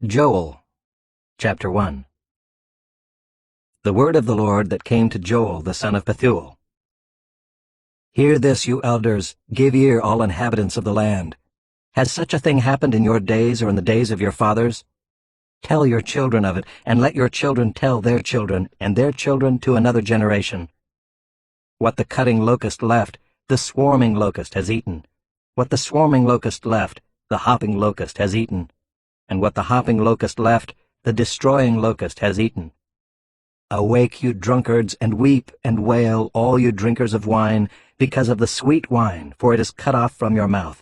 Joel, chapter 1. The word of the Lord that came to Joel the son of Pethuel. Hear this, you elders, give ear, all inhabitants of the land. Has such a thing happened in your days or in the days of your fathers? Tell your children of it, and let your children tell their children, and their children to another generation. What the cutting locust left, the swarming locust has eaten. What the swarming locust left, the hopping locust has eaten. And what the hopping locust left, the destroying locust has eaten. Awake, you drunkards, and weep and wail, all you drinkers of wine, because of the sweet wine, for it is cut off from your mouth.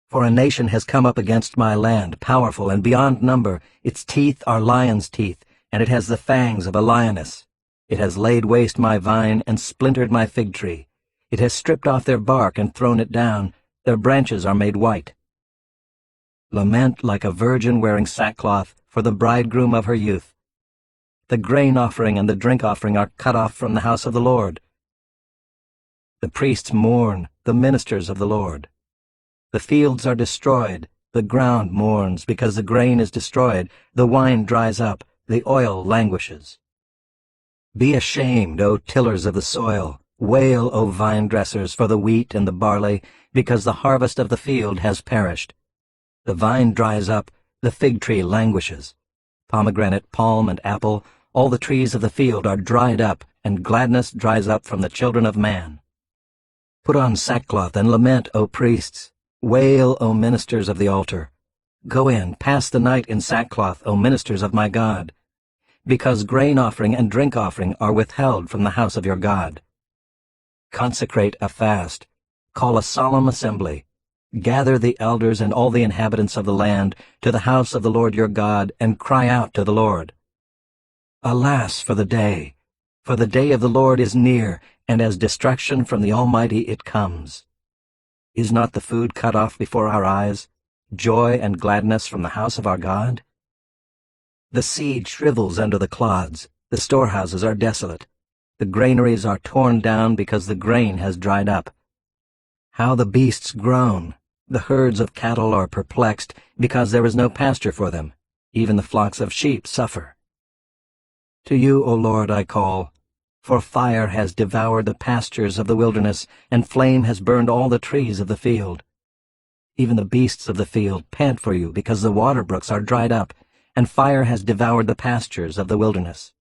For a nation has come up against my land, powerful and beyond number. Its teeth are lion's teeth, and it has the fangs of a lioness. It has laid waste my vine and splintered my fig tree. It has stripped off their bark and thrown it down. Their branches are made white. Lament like a virgin wearing sackcloth for the bridegroom of her youth. The grain offering and the drink offering are cut off from the house of the Lord. The priests mourn, the ministers of the Lord. The fields are destroyed, the ground mourns, because the grain is destroyed, the wine dries up, the oil languishes. Be ashamed, O tillers of the soil, wail, O vine dressers, for the wheat and the barley, because the harvest of the field has perished. The vine dries up, the fig tree languishes. Pomegranate, palm, and apple, all the trees of the field are dried up, and gladness dries up from the children of man. Put on sackcloth and lament, O priests. Wail, O ministers of the altar. Go in, pass the night in sackcloth, O ministers of my God, because grain offering and drink offering are withheld from the house of your God. Consecrate a fast. Call a solemn assembly. Gather the elders and all the inhabitants of the land to the house of the Lord your God, and cry out to the Lord. Alas for the day of the Lord is near, and as destruction from the Almighty it comes. Is not the food cut off before our eyes, joy and gladness from the house of our God? The seed shrivels under the clods, the storehouses are desolate, the granaries are torn down because the grain has dried up. How the beasts groan! The herds of cattle are perplexed, because there is no pasture for them. Even the flocks of sheep suffer. To you, O Lord, I call, for fire has devoured the pastures of the wilderness, and flame has burned all the trees of the field. Even the beasts of the field pant for you, because the water brooks are dried up, and fire has devoured the pastures of the wilderness.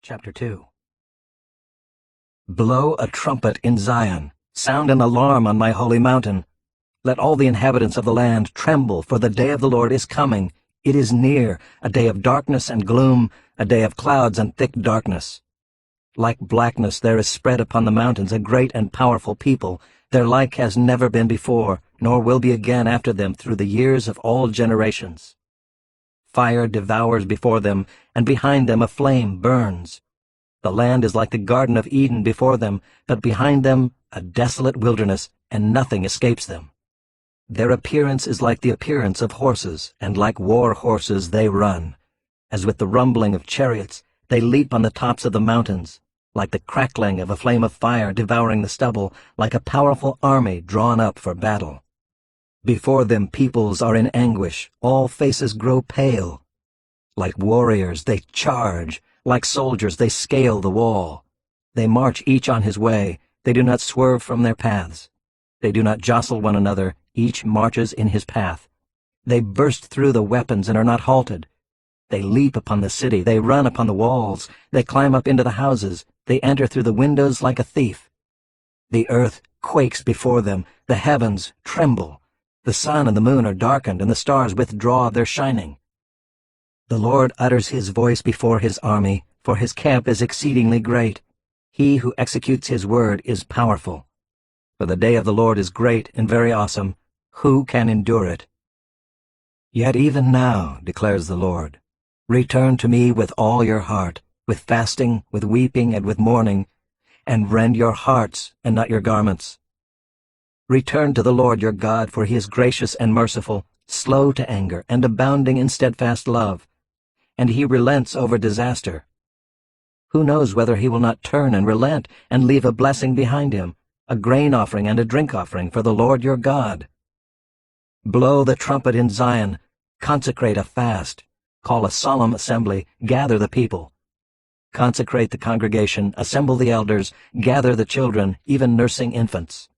Chapter 2. Blow a trumpet in Zion, sound an alarm on my holy mountain. Let all the inhabitants of the land tremble, for the day of the Lord is coming. It is near, a day of darkness and gloom, a day of clouds and thick darkness. Like blackness there is spread upon the mountains a great and powerful people. Their like has never been before, nor will be again after them through the years of all generations. Fire devours before them, and behind them a flame burns. The land is like the Garden of Eden before them, but behind them a desolate wilderness, and nothing escapes them. Their appearance is like the appearance of horses, and like war horses they run. As with the rumbling of chariots, they leap on the tops of the mountains, like the crackling of a flame of fire devouring the stubble, like a powerful army drawn up for battle. Before them peoples are in anguish, all faces grow pale. Like warriors they charge, like soldiers they scale the wall. They march each on his way, they do not swerve from their paths. They do not jostle one another, each marches in his path. They burst through the weapons and are not halted. They leap upon the city, they run upon the walls, they climb up into the houses, they enter through the windows like a thief. The earth quakes before them, the heavens tremble. The sun and the moon are darkened, and the stars withdraw their shining. The Lord utters his voice before his army, for his camp is exceedingly great. He who executes his word is powerful. For the day of the Lord is great and very awesome. Who can endure it? Yet even now, declares the Lord, return to me with all your heart, with fasting, with weeping, and with mourning, and rend your hearts and not your garments. Return to the Lord your God, for he is gracious and merciful, slow to anger, and abounding in steadfast love, and he relents over disaster. Who knows whether he will not turn and relent and leave a blessing behind him, a grain offering and a drink offering for the Lord your God? Blow the trumpet in Zion, Consecrate a fast. Call a solemn assembly. Gather the people. Consecrate the congregation. Assemble the elders. Gather the children, even nursing infants.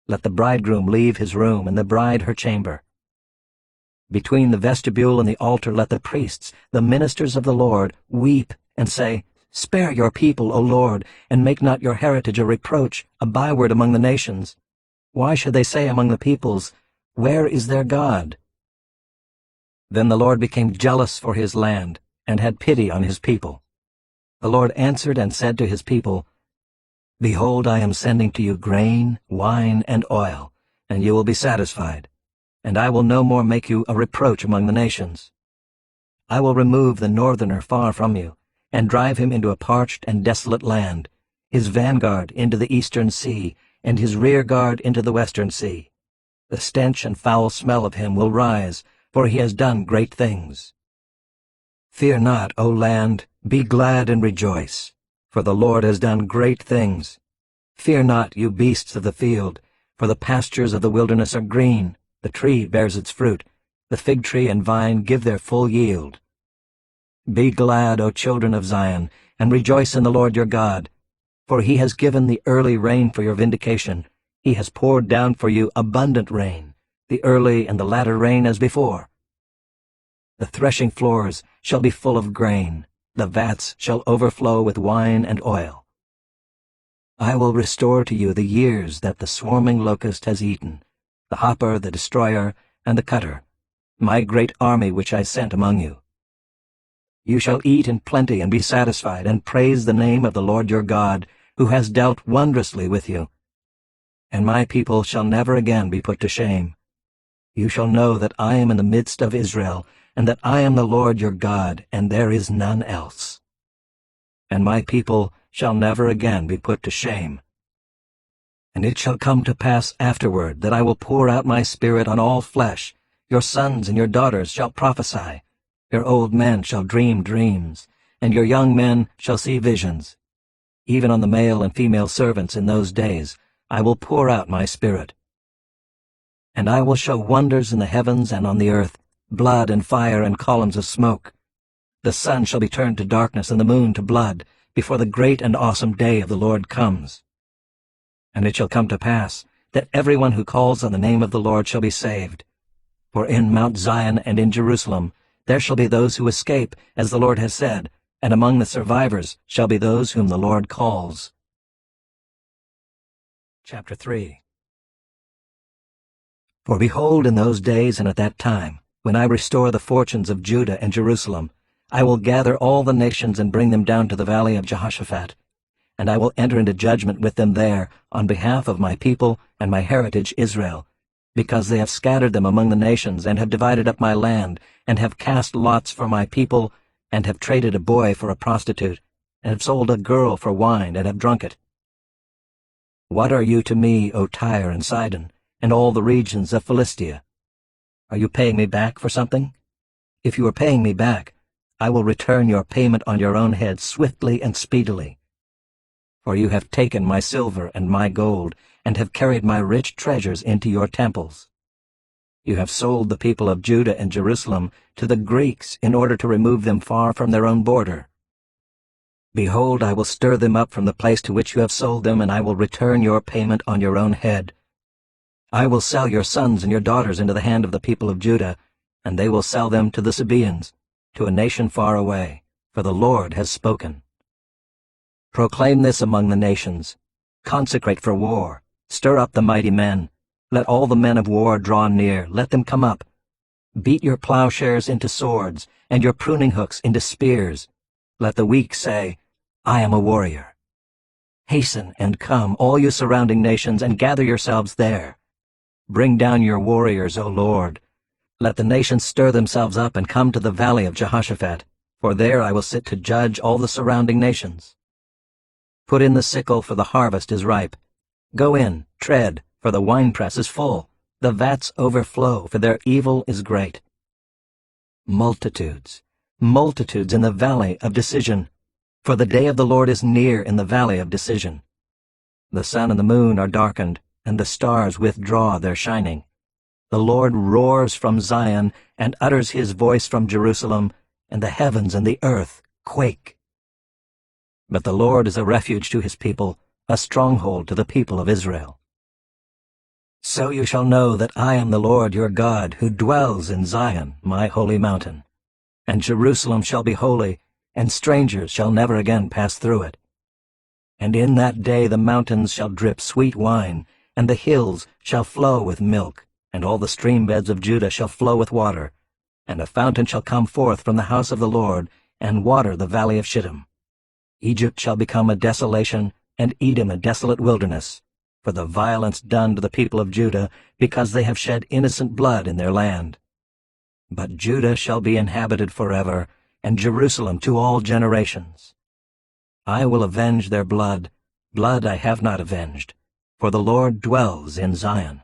Let the bridegroom leave his room and the bride her chamber. Between the vestibule and the altar let the priests, the ministers of the Lord, weep and say, Spare your people, O Lord, and make not your heritage a reproach, a byword among the nations. Why should they say among the peoples, Where is their God? Then the Lord became jealous for his land, and had pity on his people. The Lord answered and said to his people, Behold, I am sending to you grain, wine, and oil, and you will be satisfied, and I will no more make you a reproach among the nations. I will remove the northerner far from you, and drive him into a parched and desolate land, his vanguard into the eastern sea, and his rear guard into the western sea. The stench and foul smell of him will rise, for he has done great things. Fear not, O land, be glad and rejoice, for the Lord has done great things. Fear not, you beasts of the field, for the pastures of the wilderness are green, the tree bears its fruit, the fig tree and vine give their full yield. Be glad, O children of Zion, and rejoice in the Lord your God, for he has given the early rain for your vindication. He has poured down for you abundant rain, the early and the latter rain as before. The threshing floors shall be full of grain, the vats shall overflow with wine and oil. I will restore to you the years that the swarming locust has eaten, the hopper, the destroyer, and the cutter, my great army which I sent among you. You shall eat in plenty and be satisfied, and praise the name of the Lord your God, who has dealt wondrously with you. And my people shall never again be put to shame. You shall know that I am in the midst of Israel, and that I am the Lord your God, and there is none else. And my people shall never again be put to shame. And it shall come to pass afterward that I will pour out my Spirit on all flesh. Your sons and your daughters shall prophesy. Your old men shall dream dreams, and your young men shall see visions. Even on the male and female servants in those days I will pour out my Spirit. And I will show wonders in the heavens and on the earth, blood and fire and columns of smoke. The sun shall be turned to darkness and the moon to blood, before the great and awesome day of the Lord comes. And it shall come to pass that everyone who calls on the name of the Lord shall be saved. For in Mount Zion and in Jerusalem there shall be those who escape, as the Lord has said, and among the survivors shall be those whom the Lord calls. Chapter 3. For behold, in those days and at that time, when I restore the fortunes of Judah and Jerusalem, I will gather all the nations and bring them down to the valley of Jehoshaphat, and I will enter into judgment with them there on behalf of my people and my heritage Israel, because they have scattered them among the nations, and have divided up my land, and have cast lots for my people, and have traded a boy for a prostitute, and have sold a girl for wine, and have drunk it. What are you to me, O Tyre and Sidon, and all the regions of Philistia? Are you paying me back for something? If you are paying me back, I will return your payment on your own head swiftly and speedily. For you have taken my silver and my gold, and have carried my rich treasures into your temples. You have sold the people of Judah and Jerusalem to the Greeks in order to remove them far from their own border. Behold, I will stir them up from the place to which you have sold them, and I will return your payment on your own head. I will sell your sons and your daughters into the hand of the people of Judah, and they will sell them to the Sabaeans, to a nation far away, for the Lord has spoken. Proclaim this among the nations. Consecrate for war. Stir up the mighty men. Let all the men of war draw near. Let them come up. Beat your plowshares into swords, and your pruning hooks into spears. Let the weak say, I am a warrior. Hasten and come, all you surrounding nations, and gather yourselves there. Bring down your warriors, O Lord. Let the nations stir themselves up and come to the valley of Jehoshaphat, for there I will sit to judge all the surrounding nations. Put in the sickle, for the harvest is ripe. Go in, tread, for the winepress is full. The vats overflow, for their evil is great. Multitudes, multitudes in the valley of decision, for the day of the Lord is near in the valley of decision. The sun and the moon are darkened, and the stars withdraw their shining. The Lord roars from Zion and utters his voice from Jerusalem, and the heavens and the earth quake. But the Lord is a refuge to his people, a stronghold to the people of Israel. So you shall know that I am the Lord your God, who dwells in Zion, my holy mountain. And Jerusalem shall be holy, and strangers shall never again pass through it. And in that day the mountains shall drip sweet wine, and the hills shall flow with milk, and all the stream beds of Judah shall flow with water, and a fountain shall come forth from the house of the Lord, and water the valley of Shittim. Egypt shall become a desolation, and Edom a desolate wilderness, for the violence done to the people of Judah, because they have shed innocent blood in their land. But Judah shall be inhabited forever, and Jerusalem to all generations. I will avenge their blood, blood I have not avenged, for the Lord dwells in Zion.